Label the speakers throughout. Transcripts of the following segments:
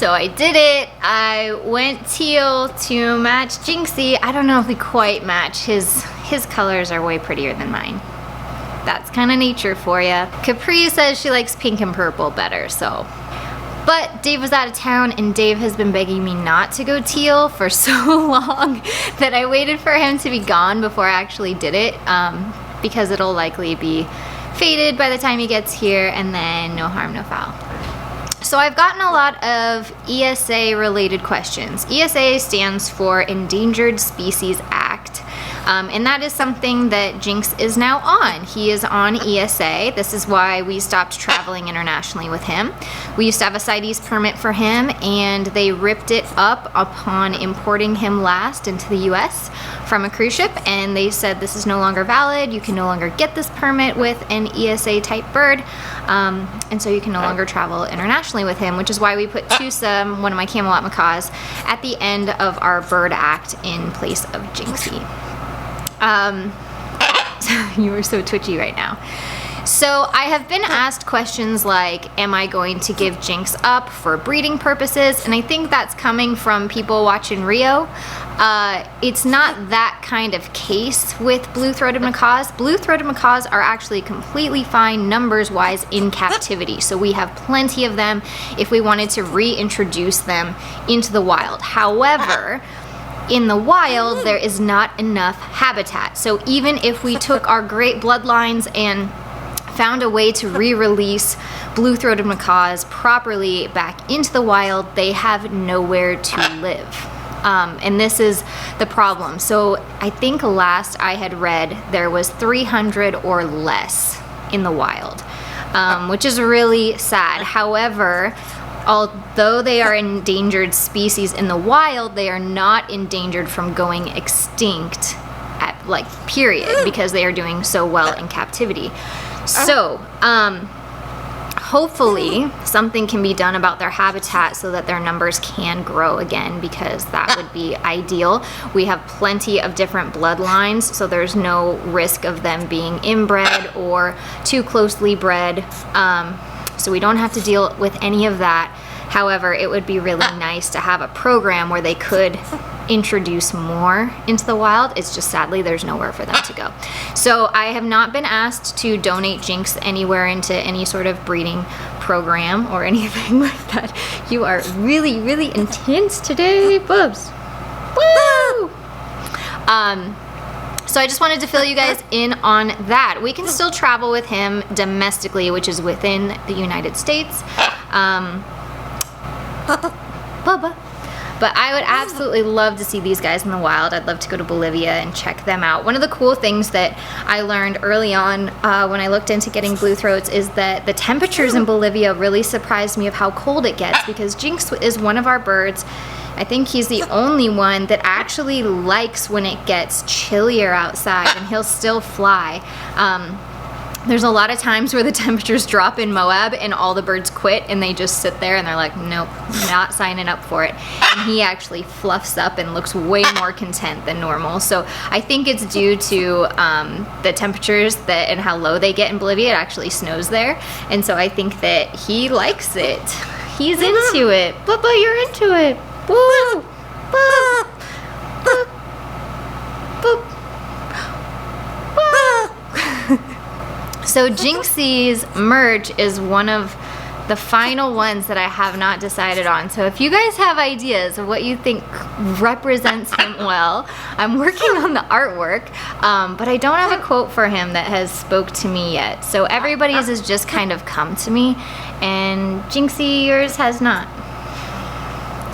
Speaker 1: So I did it. I went teal to match Jinxie. I don't know if we quite match. His colors are way prettier than mine. That's kind of nature for you. Capri says she likes pink and purple better, so. But Dave was out of town, and Dave has been begging me not to go teal for so long that I waited for him to be gone before I actually did it, because it'll likely be faded by the time he gets here, and then no harm, no foul. So I've gotten a lot of ESA related questions. ESA stands for Endangered Species Act. And that is something that Jinx is now on. He is on ESA. This is why we stopped traveling internationally with him. We used to have a CITES permit for him, and they ripped it up upon importing him last into the US from a cruise ship, and they said this is no longer valid. You can no longer get this permit with an ESA type bird, and so you can no longer travel internationally with him, which is why we put TUSA, one of my Camelot macaws, at the end of our bird act in place of Jinxie. You were so twitchy right now. So I have been asked questions like, am I going to give Jinx up for breeding purposes? And I think that's coming from people watching Rio. It's not that kind of case with blue-throated macaws. Blue-throated macaws are actually completely fine numbers-wise in captivity. So we have plenty of them if we wanted to reintroduce them into the wild. However, in the wild, there is not enough habitat. So even if we took our great bloodlines and found a way to re-release blue-throated macaws properly back into the wild, they have nowhere to live. And this is the problem. So I think last I had read there was 300 or less in the wild, which is really sad. However, although they are endangered species in the wild, they are not endangered from going extinct at period, because they are doing so well in captivity. So hopefully something can be done about their habitat so that their numbers can grow again, because that would be ideal. We have plenty of different bloodlines, so there's no risk of them being inbred or too closely bred. So we don't have to deal with any of that. However, it would be really nice to have a program where they could introduce more into the wild. It's just sadly there's nowhere for them to go. So I have not been asked to donate Jinx anywhere into any sort of breeding program or anything like that. You are really, really intense today, Bubs. Woo! So I just wanted to fill you guys in on that. We can still travel with him domestically, which is within the United States. But I would absolutely love to see these guys in the wild. I'd love to go to Bolivia and check them out. One of the cool things that I learned early on when I looked into getting blue throats is that the temperatures in Bolivia really surprised me of how cold it gets, because Jinx is one of our birds. I think he's the only one that actually likes when it gets chillier outside, and he'll still fly. There's a lot of times where the temperatures drop in Moab and all the birds quit and they just sit there and they're like, nope, not signing up for it. And he actually fluffs up and looks way more content than normal. So I think it's due to the temperatures and how low they get in Bolivia. It actually snows there. And so I think that he likes it. He's into it. Bubba, you're into it. Woo! Boop. Boop. Boop. So Jinxie's merch is one of the final ones that I have not decided on. So if you guys have ideas of what you think represents him well, I'm working on the artwork, but I don't have a quote for him that has spoke to me yet. So everybody's has just kind of come to me, and Jinxie, yours has not.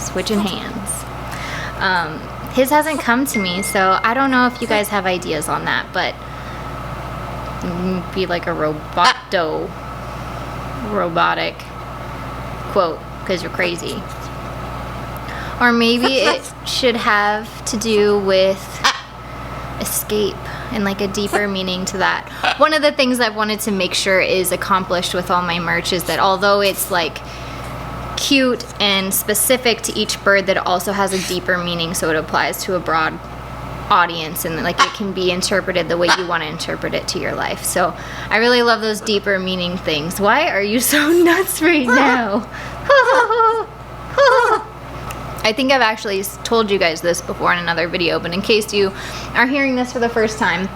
Speaker 1: Switching hands. His hasn't come to me, so I don't know if you guys have ideas on that, but be like a robotic quote, because you're crazy. Or maybe it should have to do with escape and like a deeper meaning to that. One of the things I've wanted to make sure is accomplished with all my merch is that although it's like cute and specific to each bird, that it also has a deeper meaning, so it applies to a broad audience, and like it can be interpreted the way you want to interpret it to your life. So I really love those deeper meaning things. Why are you so nuts right now? I think I've actually told you guys this before in another video, but in case you are hearing this for the first time,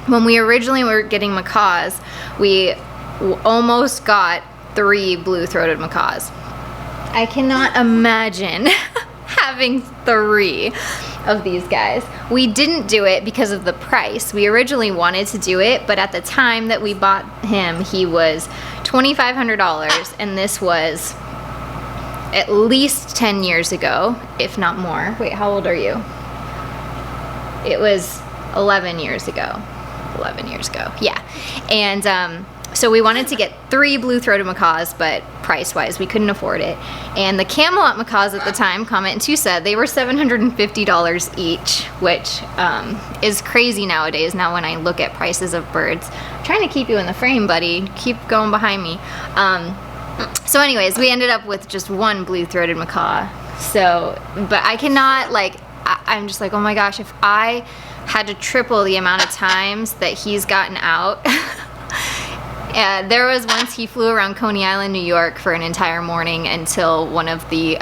Speaker 1: when we originally were getting macaws, we almost got 3 blue-throated macaws. I cannot imagine having 3 of these guys. We didn't do it because of the price. We originally wanted to do it, but at the time that we bought him, he was $2,500, and this was at least 10 years ago, if not more. Wait, how old are you? It was 11 years ago. 11 years ago, yeah. And so we wanted to get 3 blue-throated macaws, but price-wise, we couldn't afford it. And the Camelot macaws at the time, COMET and TUSA, they were $750 each, which is crazy nowadays. Now when I look at prices of birds, I'm trying to keep you in the frame, buddy. Keep going behind me. So anyways, we ended up with just 1 blue-throated macaw. So, but I cannot, like, I'm just like, oh my gosh, if I had to triple the amount of times that he's gotten out. There was once he flew around Coney Island, New York for an entire morning until one of the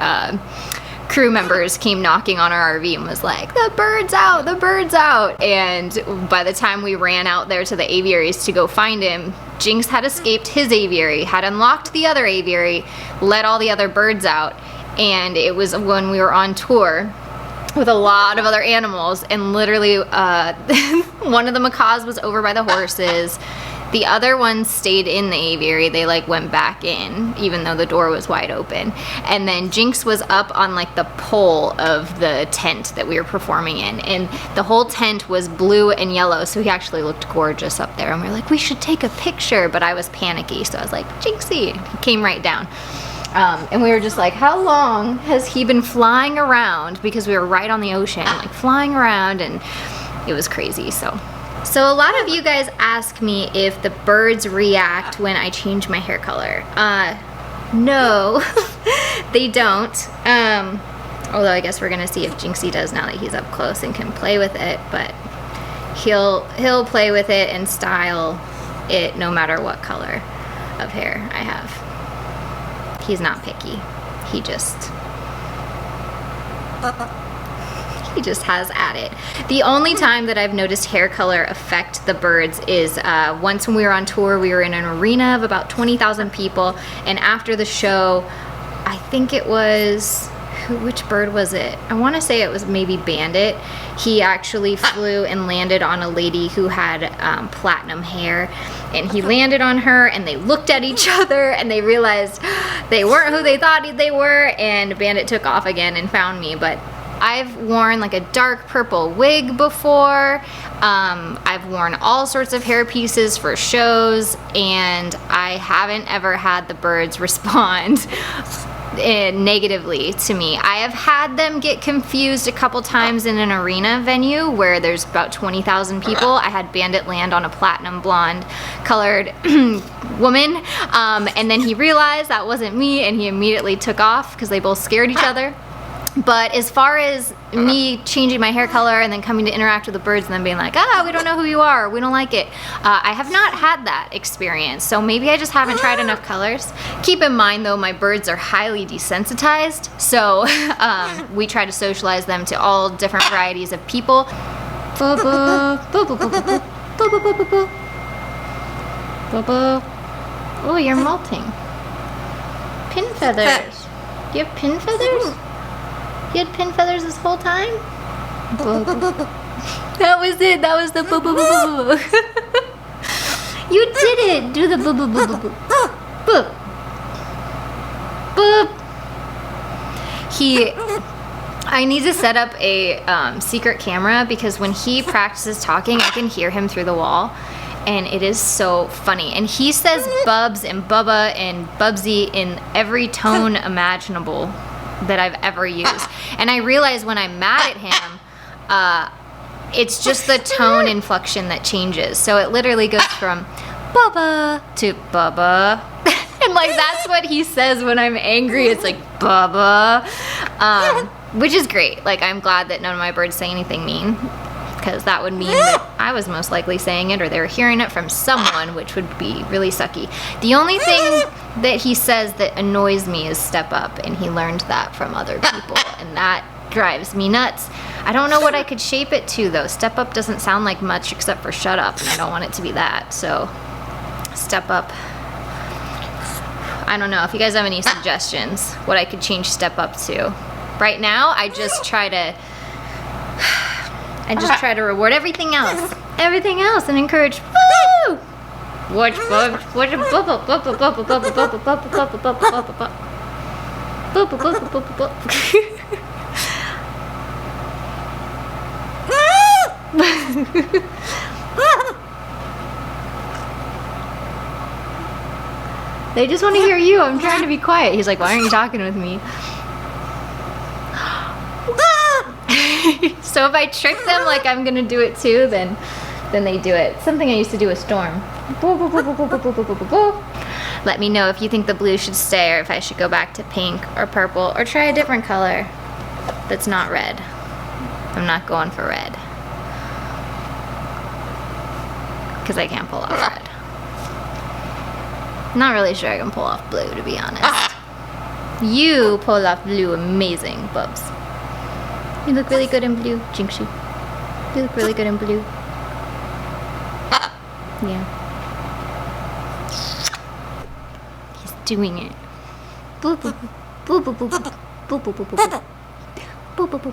Speaker 1: crew members came knocking on our RV and was like, the bird's out, the bird's out. And by the time we ran out there to the aviaries to go find him, JINX had escaped his aviary, had unlocked the other aviary, let all the other birds out. And it was when we were on tour with a lot of other animals, and literally one of the macaws was over by the horses. The other ones stayed in the aviary. They like went back in even though the door was wide open. And then JINX was up on like the pole of the tent that we were performing in, and the whole tent was blue and yellow, so he actually looked gorgeous up there. And we were like, we should take a picture, but I was panicky, so I was like, JINXy, he came right down. And we were just like, how long has he been flying around? Because we were right on the ocean, like flying around, and it was crazy. So a lot of you guys ask me if the birds react when I change my hair color. No, they don't. Although I guess we're gonna see if JINXy does now that he's up close and can play with it, but he'll play with it and style it no matter what color of hair I have. He's not picky. He just has at it. The only time that I've noticed hair color affect the birds is once when we were on tour. We were in an arena of about 20,000 people, and after the show, I think it was, which bird was it? I want to say it was maybe Bandit. He actually flew and landed on a lady who had platinum hair, and he landed on her, and they looked at each other and they realized they weren't who they thought they were, and Bandit took off again and found me. But I've worn like a dark purple wig before. I've worn all sorts of hair pieces for shows, and I haven't ever had the birds respond negatively to me. I have had them get confused a couple times in an arena venue where there's about 20,000 people. I had Bandit land on a platinum blonde colored woman, and then he realized that wasn't me, and he immediately took off because they both scared each other. But as far as me changing my hair color and then coming to interact with the birds and then being like, ah, we don't know who you are, we don't like it, I have not had that experience. So maybe I just haven't tried enough colors. Keep in mind though, my birds are highly desensitized, so we try to socialize them to all different varieties of people. Oh, you're molting. Pin feathers. You have pin feathers? You had pin feathers this whole time? That was it. That was the boo boo boo boo. You did it. Do the boo boo boo boo boo. Boop. Boop. I need to set up a secret camera because when he practices talking, I can hear him through the wall, and it is so funny. And he says bubs and bubba and bubsy in every tone imaginable that I've ever used. And I realize when I'm mad at him, it's just the tone inflection that changes. So it literally goes from bubba to bubba. And like that's what he says when I'm angry. It's like bubba. Which is great. Like I'm glad that none of my birds say anything mean. because that would mean that I was most likely saying it or they were hearing it from someone, which would be really sucky. The only thing that he says that annoys me is step up, and he learned that from other people, and that drives me nuts. I don't know what I could shape it to though. Step up doesn't sound like much except for shut up, and I don't want it to be that, so step up. I don't know if you guys have any suggestions what I could change step up to. Right now, I just try to reward everything else and encourage. Woo! What? They just want to hear you. I'm trying to be quiet. He's like, why aren't you talking with me? So if I trick them like I'm gonna do it too, then they do it. Something I used to do with Storm. Let me know if you think the blue should stay or if I should go back to pink or purple or try a different color that's not red. I'm not going for red because I can't pull off red. Not really sure I can pull off blue, to be honest. You pull off blue amazing, Bubs. You look really good in blue, Jinxie. You look really good in blue. Yeah. He's doing it. Boop boop boop boop boop boop boop boop boop boop boop boop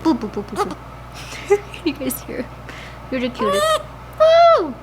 Speaker 1: boop boop boop boop boop. You guys hear? You're the cutest. Woo!